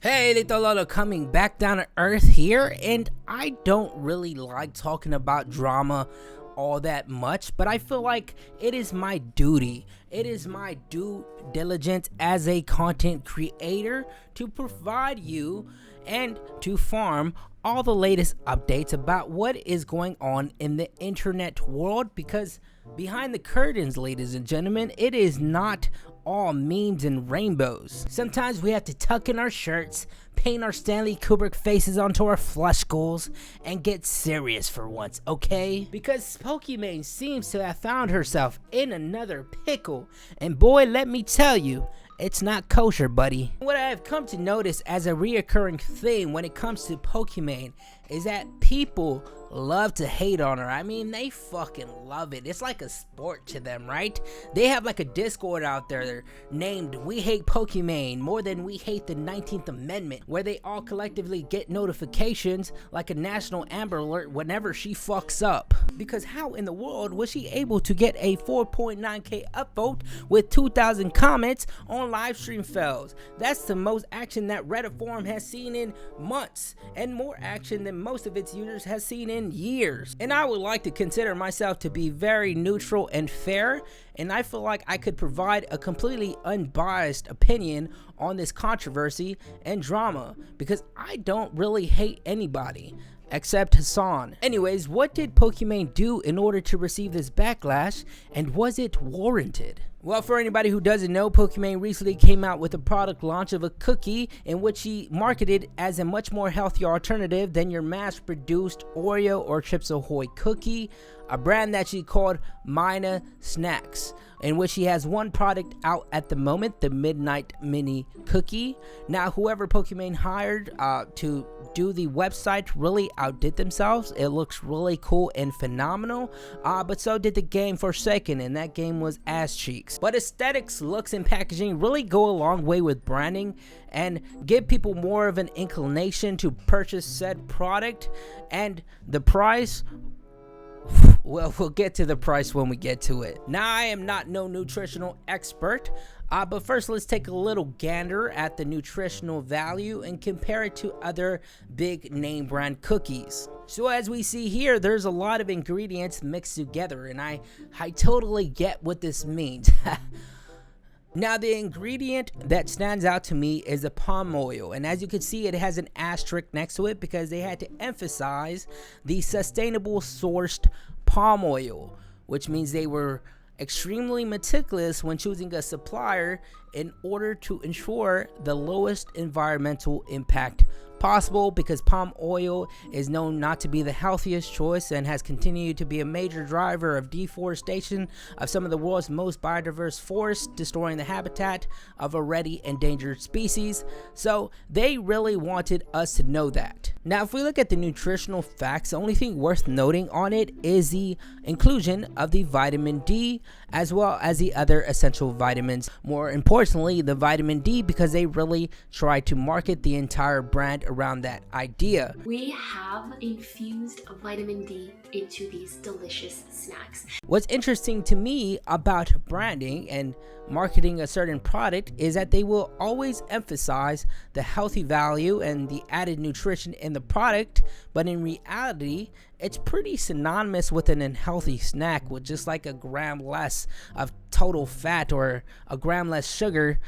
Hey, Little Lolo coming back down to earth here, and I don't really like talking about drama all that much, but I feel like it is my duty, it is my due diligence as a content creator to provide you and to farm all the latest updates about what is going on in the internet world, because behind the curtains, ladies and gentlemen, it is not all memes and rainbows. Sometimes we have to tuck in our shirts, paint our Stanley Kubrick faces onto our flesh goals, and get serious for once, okay? Because Pokimane seems to have found herself in another pickle, and boy, let me tell you, it's not kosher, buddy. What I have come to notice as a reoccurring theme when it comes to Pokimane is that people love to hate on her. I mean, they fucking love it. It's like a sport to them, right? They have like a Discord out there named We Hate Pokimane More Than We Hate the 19th Amendment, where they all collectively get notifications like a national Amber Alert whenever she fucks up. Because how in the world was she able to get a 4.9k upvote with 2,000 comments on live stream fails? That's the most action that Reddit forum has seen in months, and more action than most of its users has seen in years. And I would like to consider myself to be very neutral and fair, and I feel like I could provide a completely unbiased opinion on this controversy and drama, because I don't really hate anybody except Hassan. Anyways, what did Pokimane do in order to receive this backlash, and was it warranted? Well, for anybody who doesn't know, Pokimane recently came out with a product launch of a cookie in which she marketed as a much more healthier alternative than your mass-produced Oreo or Chips Ahoy cookie, a brand that she called Mina Snacks, in which she has one product out at the moment, the Midnight Mini Cookie. Now, whoever Pokimane hired to do the website really outdid themselves. It looks really cool and phenomenal, but so did the game Forsaken, and that game was ass cheeks. But aesthetics, looks, and packaging really go a long way with branding and give people more of an inclination to purchase said product. And the price, well, we'll get to the price when we get to it. Now, I am not no nutritional expert, but first let's take a little gander at the nutritional value and compare it to other big name brand cookies. So as we see here, there's a lot of ingredients mixed together, and I totally get what this means. Now, the ingredient that stands out to me is the palm oil, and as you can see, it has an asterisk next to it because they had to emphasize the sustainable sourced palm oil, which means they were extremely meticulous when choosing a supplier in order to ensure the lowest environmental impact possible, because palm oil is known not to be the healthiest choice and has continued to be a major driver of deforestation of some of the world's most biodiverse forests, destroying the habitat of already endangered species. So they really wanted us to know that. Now, if we look at the nutritional facts, the only thing worth noting on it is the inclusion of the vitamin D as well as the other essential vitamins. More importantly, the vitamin D, because they really tried to market the entire brand around that idea. We have infused vitamin D into these delicious snacks. What's interesting to me about branding and marketing a certain product is that they will always emphasize the healthy value and the added nutrition in the product, but in reality, it's pretty synonymous with an unhealthy snack with just like a gram less of total fat or a gram less sugar.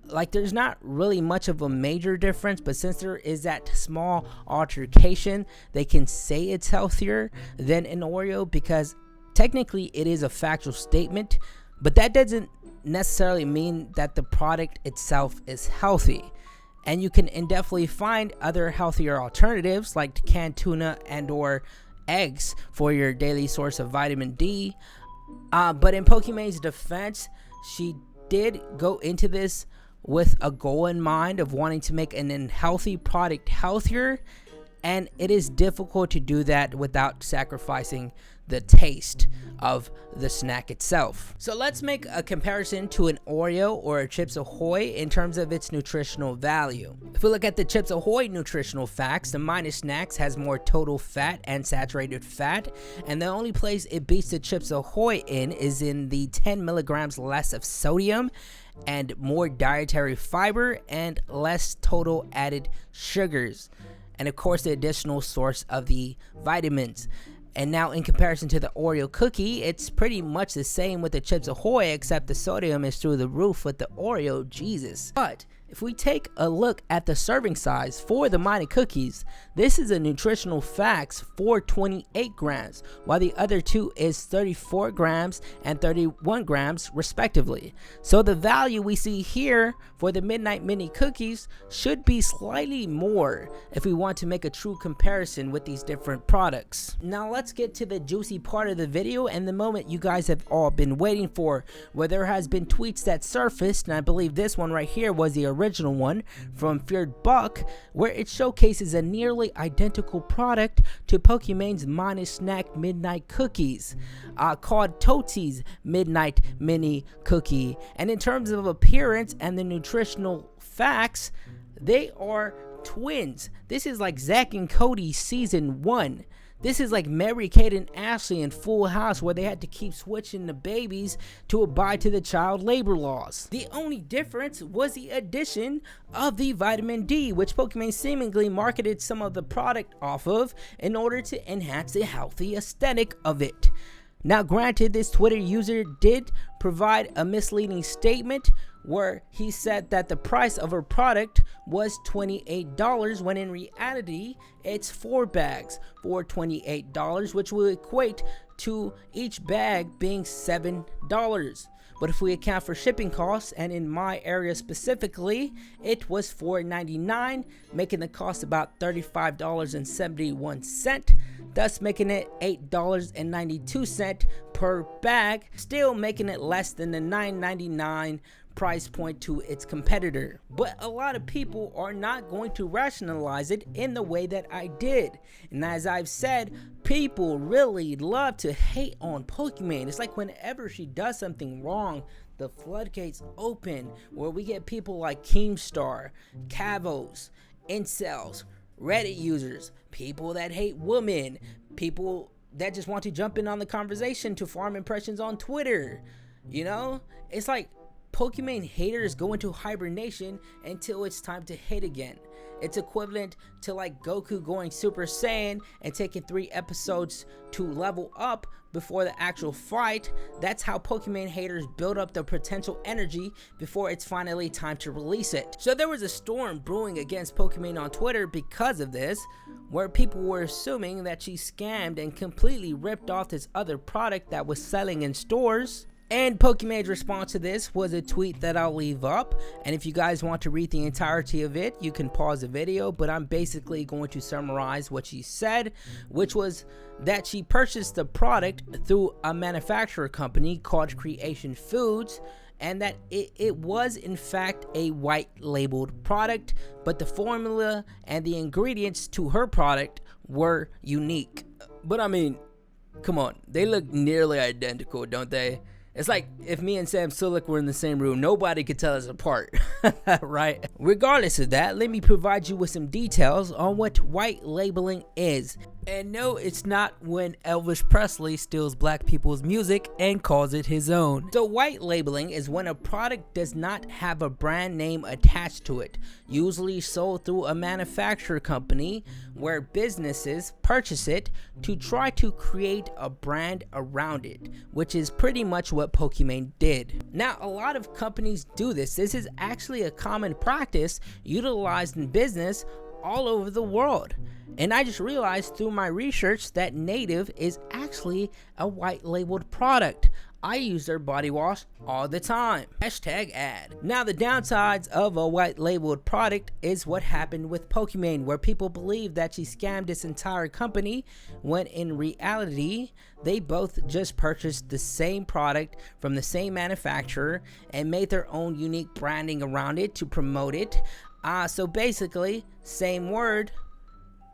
Like, there's not really much of a major difference, but since there is that small altercation, they can say it's healthier than an Oreo, because technically it is a factual statement, but that doesn't necessarily mean that the product itself is healthy. And you can definitely find other healthier alternatives like canned tuna and or eggs for your daily source of vitamin D. But in Pokimane's defense, she did go into this with a goal in mind of wanting to make an unhealthy product healthier, and it is difficult to do that without sacrificing the taste of the snack itself. So let's make a comparison to an Oreo or a Chips Ahoy in terms of its nutritional value. If we look at the Chips Ahoy nutritional facts, the Minus Snacks has more total fat and saturated fat, and the only place it beats the Chips Ahoy in is in the 10 milligrams less of sodium and more dietary fiber and less total added sugars, and of course the additional source of the vitamins. And now in comparison to the Oreo cookie, it's pretty much the same with the Chips Ahoy, except the sodium is through the roof with the Oreo, Jesus. But if we take a look at the serving size for the Mini cookies, this is a nutritional facts for 28 grams, while the other two is 34 grams and 31 grams respectively. So the value we see here for the Midnight Mini cookies should be slightly more if we want to make a true comparison with these different products. Now let's get to the juicy part of the video and the moment you guys have all been waiting for, where there has been tweets that surfaced, and I believe this one right here was the original one from Feared Buck, where it showcases a nearly identical product to Pokimane's Minus Snack Midnight Cookies, called Tootie's Midnight Mini Cookie. And in terms of appearance and the nutritional facts, they are twins. This is like Zack and Cody season 1. This is like Mary Kate and Ashley in Full House, where they had to keep switching the babies to abide to the child labor laws. The only difference was the addition of the vitamin D, which Pokimane seemingly marketed some of the product off of in order to enhance the healthy aesthetic of it. Now granted, this Twitter user did provide a misleading statement where he said that the price of her product was $28, when in reality it's 4 bags for $28, which will equate to each bag being $7. But if we account for shipping costs, and in my area specifically, it was $4.99, making the cost about $35.71, thus making it $8.92 per bag, still making it less than the $9.99 price point to its competitor. But a lot of people are not going to rationalize it in the way that I did. And as I've said, people really love to hate on Pokimane. It's like whenever she does something wrong, the floodgates open, where we get people like Keemstar, Cavos, incels, Reddit users, people that hate women, people that just want to jump in on the conversation to farm impressions on Twitter. You know, it's like Pokimane haters go into hibernation until it's time to hate again. It's equivalent to like Goku going Super Saiyan and taking 3 episodes to level up before the actual fight. That's how Pokimane haters build up the potential energy before it's finally time to release it. So there was a storm brewing against Pokimane on Twitter because of this, where people were assuming that she scammed and completely ripped off this other product that was selling in stores. And Pokimane's response to this was a tweet that I'll leave up, and if you guys want to read the entirety of it, you can pause the video, but I'm basically going to summarize what she said, which was that she purchased the product through a manufacturer company called Creation Foods, and that it was in fact a white labeled product, but the formula and the ingredients to her product were unique. But I mean, come on, they look nearly identical, don't they? It's like if me and Sam Sulek were in the same room, nobody could tell us apart, right? Regardless of that, let me provide you with some details on what white labeling is. And no, it's not when Elvis Presley steals black people's music and calls it his own. So white labeling is when a product does not have a brand name attached to it, usually sold through a manufacturer company where businesses purchase it to try to create a brand around it, which is pretty much what Pokimane did. Now, a lot of companies do this. This is actually a common practice utilized in business all over the world. And I just realized through my research that Native is actually a white labeled product. I use their body wash all the time. Hashtag ad. Now the downsides of a white labeled product is what happened with Pokimane, where people believe that she scammed this entire company, when in reality they both just purchased the same product from the same manufacturer and made their own unique branding around it to promote it. So basically, same word,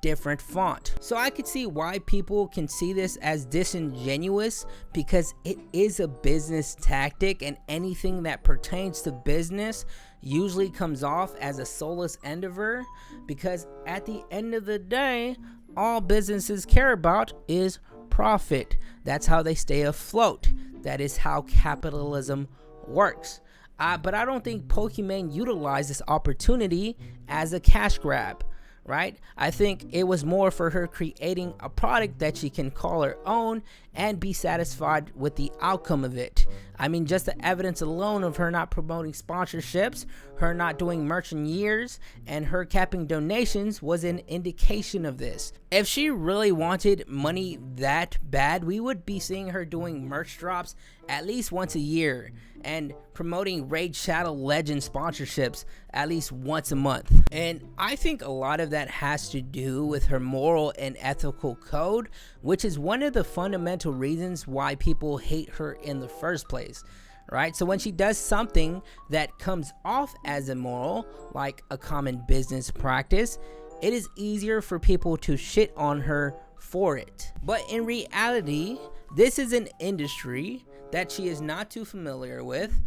different font. So I could see why people can see this as disingenuous, because it is a business tactic, and anything that pertains to business usually comes off as a soulless endeavor, because at the end of the day, all businesses care about is profit. That's how they stay afloat. That is how capitalism works. But I don't think Pokimane utilized this opportunity as a cash grab, right? I think it was more for her creating a product that she can call her own and be satisfied with the outcome of it. I mean, just the evidence alone of her not promoting sponsorships, her not doing merch in years, and her capping donations was an indication of this. If she really wanted money that bad, we would be seeing her doing merch drops at least once a year and promoting Raid Shadow Legend sponsorships at least once a month. And I think a lot of that has to do with her moral and ethical code, which is one of the fundamental reasons why people hate her in the first place, right? So when she does something that comes off as immoral, like a common business practice, it is easier for people to shit on her for it. But in reality, this is an industry that she is not too familiar with.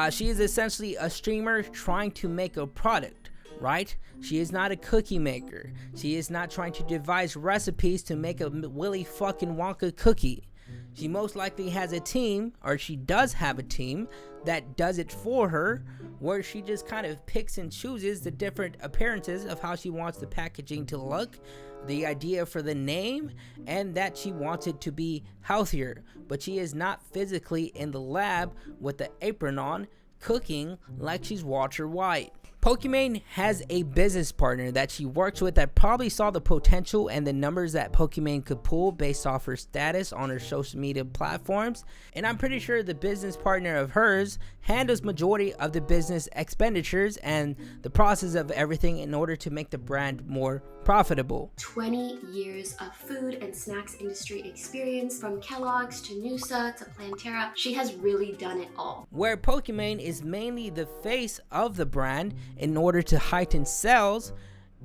She is essentially a streamer trying to make a product, right? She is not a cookie maker. She is not trying to devise recipes to make a Willy fucking Wonka cookie. She most likely has a team, or she does have a team that does it for her, where she just kind of picks and chooses the different appearances of how she wants the packaging to look, the idea for the name, and that she wants it to be healthier. But she is not physically in the lab with the apron on, cooking like she's Walter White. Pokimane has a business partner that she works with that probably saw the potential and the numbers that Pokimane could pull based off her status on her social media platforms, and I'm pretty sure the business partner of hers handles majority of the business expenditures and the process of everything in order to make the brand more profitable. 20 years of food and snacks industry experience, from Kellogg's to Noosa to Planterra. She has really done it all. Where Pokimane is mainly the face of the brand in order to heighten sales,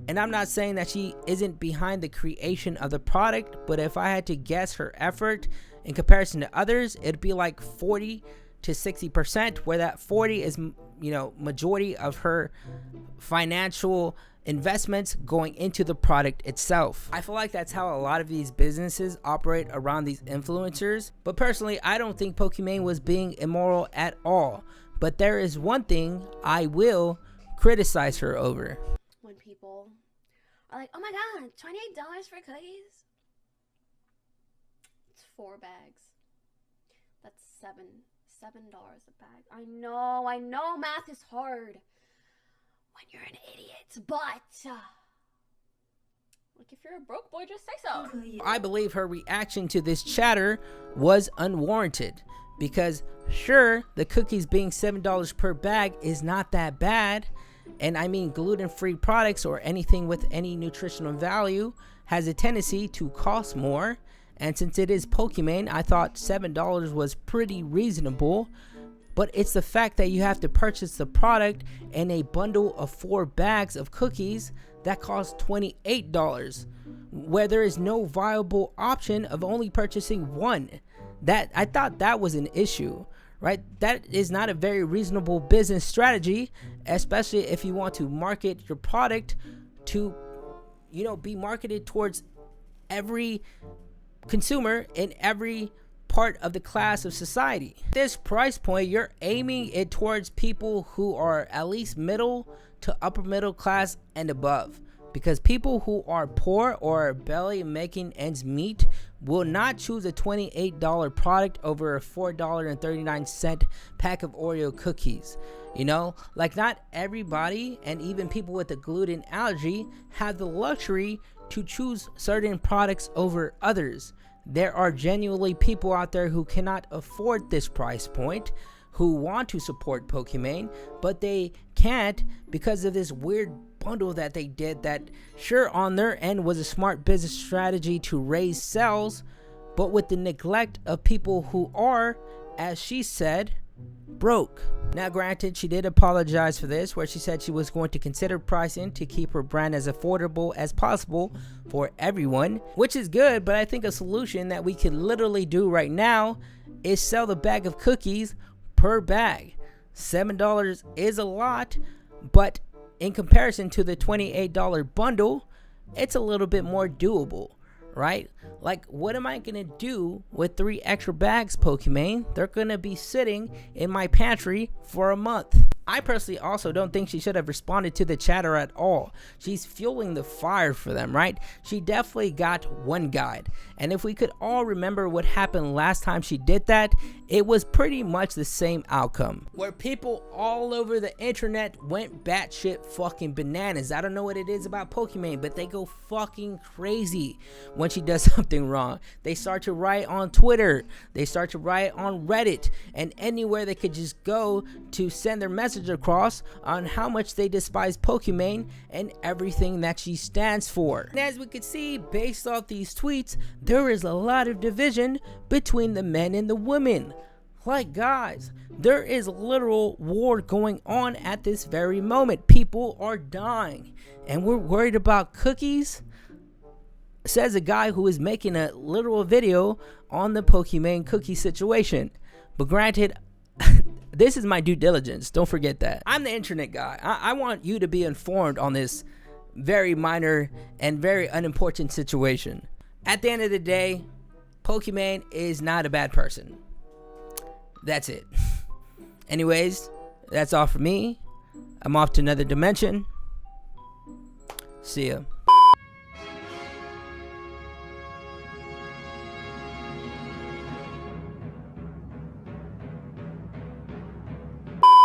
and I'm not saying that she isn't behind the creation of the product, but if I had to guess her effort in comparison to others, it'd be like 40 to 60%, where that 40 is, majority of her financial investments going into the product itself. I feel like that's how a lot of these businesses operate around these influencers, but personally I don't think Pokimane was being immoral at all. But there is one thing I will criticize her over. When people are like, oh my god, $28 for cookies? It's 4 bags. That's $7 a bag. I know math is hard when you're an idiot, but like, if you're a broke boy, just say so. I believe her reaction to this chatter was unwarranted, because sure, the cookies being $7 per bag is not that bad, and I mean, gluten-free products or anything with any nutritional value has a tendency to cost more, and since it is Pokimane, I thought $7 was pretty reasonable. But it's the fact that you have to purchase the product in a bundle of 4 bags of cookies that cost $28, where there is no viable option of only purchasing one. That I thought that was an issue, right? That is not a very reasonable business strategy, especially if you want to market your product to, be marketed towards every consumer in every part of the class of society. This price point, you're aiming it towards people who are at least middle to upper middle class and above, because people who are poor or are barely making ends meet will not choose a $28 product over a $4.39 pack of Oreo cookies. Like, not everybody, and even people with a gluten allergy, have the luxury to choose certain products over others. There are genuinely people out there who cannot afford this price point, who want to support Pokimane, but they can't because of this weird bundle that they did that, sure, on their end was a smart business strategy to raise sales, but with the neglect of people who are, as she said, broke. Now granted, she did apologize for this, where she said she was going to consider pricing to keep her brand as affordable as possible for everyone, which is good, but I think a solution that we could literally do right now is sell the bag of cookies per bag. $7 is a lot, but in comparison to the $28 bundle, it's a little bit more doable, right? Like, what am I gonna do with 3 extra bags, Pokimane? They're gonna be sitting in my pantry for a month. I personally also don't think she should have responded to the chatter at all. She's fueling the fire for them, right? She definitely got one guide. And if we could all remember what happened last time she did that, it was pretty much the same outcome, where people all over the internet went batshit fucking bananas. I don't know what it is about Pokimane, but they go fucking crazy when she does something wrong. They start to write on Twitter, they start to write on Reddit, and anywhere they could just go to send their message across on how much they despise Pokimane and everything that she stands for. And as we could see, based off these tweets, there is a lot of division between the men and the women. Like, guys, there is literal war going on at this very moment. People are dying, and we're worried about cookies, says a guy who is making a literal video on the Pokimane cookie situation. But granted, this is my due diligence. Don't forget that. I'm the internet guy. I want you to be informed on this very minor and very unimportant situation. At the end of the day, Pokimane is not a bad person. That's it. Anyways, that's all for me. I'm off to another dimension. See ya.